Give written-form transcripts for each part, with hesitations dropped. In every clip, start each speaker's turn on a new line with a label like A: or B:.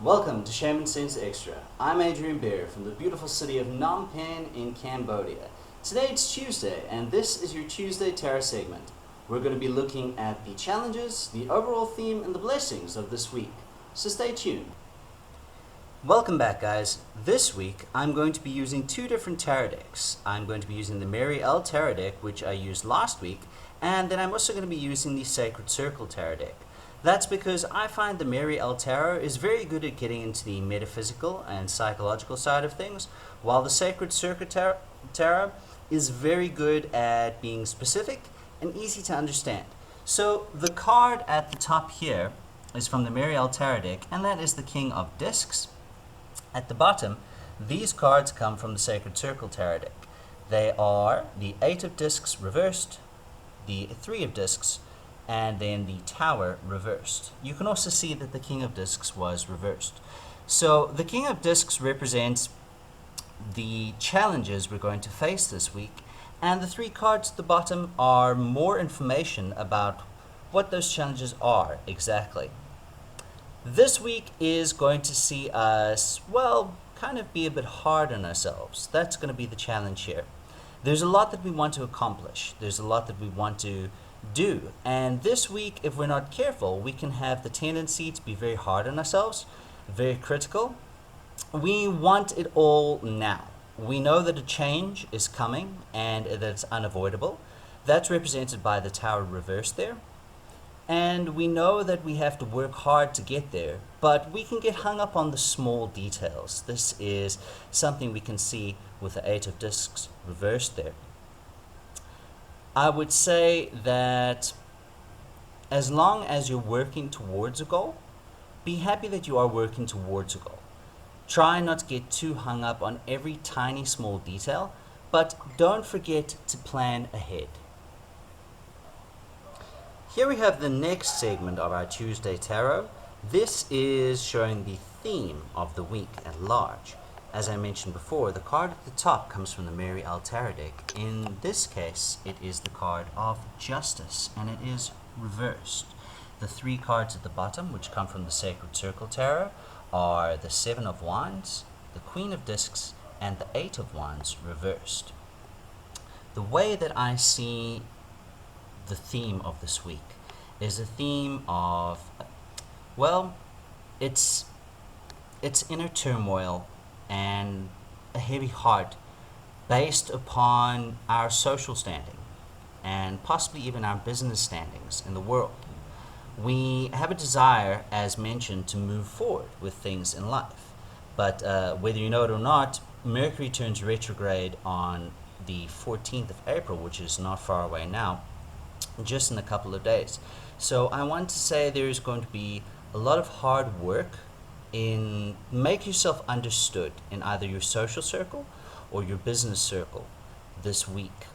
A: Welcome to Shaman Sense Extra. I'm Adrian Bear from the beautiful city of Phnom Penh in Cambodia. Today it's Tuesday, and this is your Tuesday Tarot segment. We're going to be looking at the challenges, the overall theme, and the blessings of this week. So stay tuned. Welcome back, guys. This week I'm going to be using two different tarot decks. I'm going to be using the Mary L tarot deck, which I used last week, and then I'm also going to be using the Sacred Circle tarot deck. That's because I find the Mary L tarot is very good at getting into the metaphysical and psychological side of things, while the Sacred Circle tarot is very good at being specific and easy to understand. So the card at the top here is from the Mary L tarot deck, and that is the King of Discs. At the bottom, these cards come from the Sacred Circle tarot deck. They are the Eight of Discs reversed, the Three of Discs, and then the Tower reversed. You can also see that the King of Discs was reversed. So the King of Discs represents the challenges we're going to face this week, and the three cards at the bottom are more information about what those challenges are exactly. This week is going to see us, kind of be a bit hard on ourselves. That's going to be the challenge here. There's a lot that we want to accomplish. There's a lot that we want to do. And this week, if we're not careful, we can have the tendency to be very hard on ourselves, very critical. We want it all now. We know that a change is coming and that it's unavoidable. That's represented by the Tower reversed there. And we know that we have to work hard to get there, but we can get hung up on the small details. This is something we can see with the Eight of Discs reversed there. I would say that as long as you're working towards a goal, be happy that you are working towards a goal. Try not to get too hung up on every tiny small detail, but don't forget to plan ahead. Here we have the next segment of our Tuesday Tarot. This is showing the theme of the week at large. As I mentioned before, the card at the top comes from the Mary L tarot deck. In this case, it is the card of Justice, and it is reversed. The three cards at the bottom, which come from the Sacred Circle tarot, are the Seven of Wands, the Queen of Discs, and the Eight of Wands reversed. The way that I see the theme of this week is a theme of, it's inner turmoil and a heavy heart based upon our social standing and possibly even our business standings in the world. We have a desire, as mentioned, to move forward with things in life. But whether you know it or not, Mercury turns retrograde on the 14th of April, which is not far away now, just in a couple of days. So I want to say there is going to be a lot of hard work in make yourself understood in either your social circle or your business circle this week.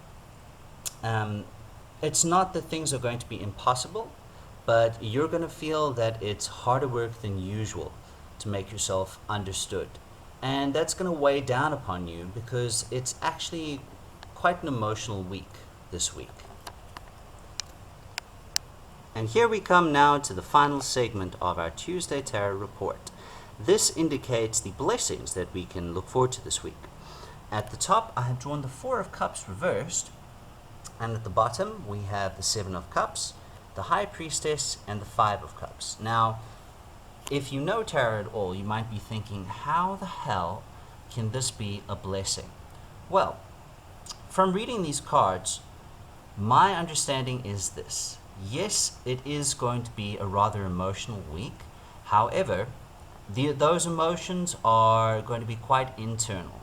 A: It's not that things are going to be impossible, but you're going to feel that it's harder work than usual to make yourself understood. And that's going to weigh down upon you because it's actually quite an emotional week this week. And here we come now to the final segment of our Tuesday Tarot report. This indicates the blessings that we can look forward to this week. At the top, I have drawn the Four of Cups reversed, and at the bottom, we have the Seven of Cups, the High Priestess, and the Five of Cups. Now, if you know tarot at all, you might be thinking, how the hell can this be a blessing? Well, from reading these cards, my understanding is this. Yes, it is going to be a rather emotional week. However, those emotions are going to be quite internal.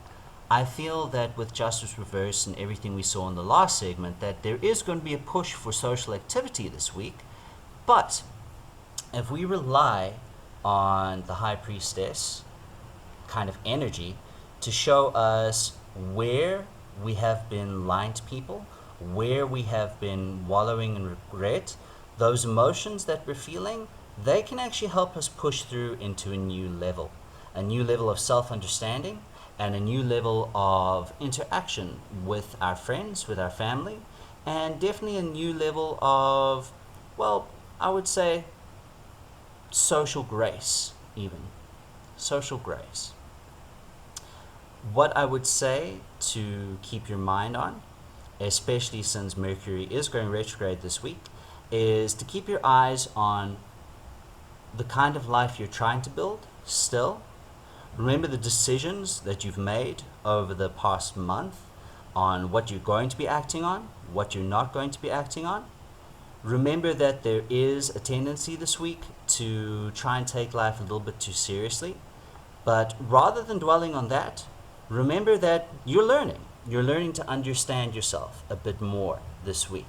A: I feel that with Justice Reverse and everything we saw in the last segment, that there is going to be a push for social activity this week. But if we rely on the High Priestess kind of energy to show us where we have been lying to people, where we have been wallowing in regret, those emotions that we're feeling, they can actually help us push through into a new level of self-understanding and a new level of interaction with our friends, with our family, and definitely a new level of, I would say, social grace even. social grace. What I would say to keep your mind on, especially since Mercury is going retrograde this week, is to keep your eyes on the kind of life you're trying to build still. Remember the decisions that you've made over the past month on what you're going to be acting on, what you're not going to be acting on. Remember that there is a tendency this week to try and take life a little bit too seriously. But rather than dwelling on that, remember that you're learning. You're learning to understand yourself a bit more this week.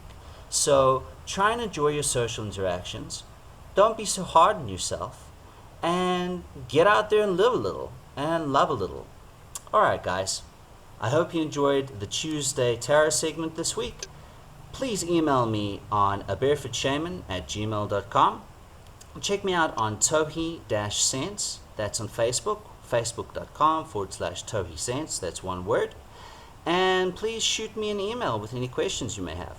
A: So try and enjoy your social interactions. Don't be so hard on yourself. And get out there and live a little and love a little. Alright guys, I hope you enjoyed the Tuesday Tarot segment this week. Please email me on abarefootshaman@gmail.com. Check me out on Tohi-Sense, that's on Facebook, facebook.com/Tohi-Sense, that's one word. And please shoot me an email with any questions you may have.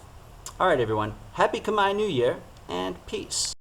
A: Alright everyone, happy Khmer New Year and peace.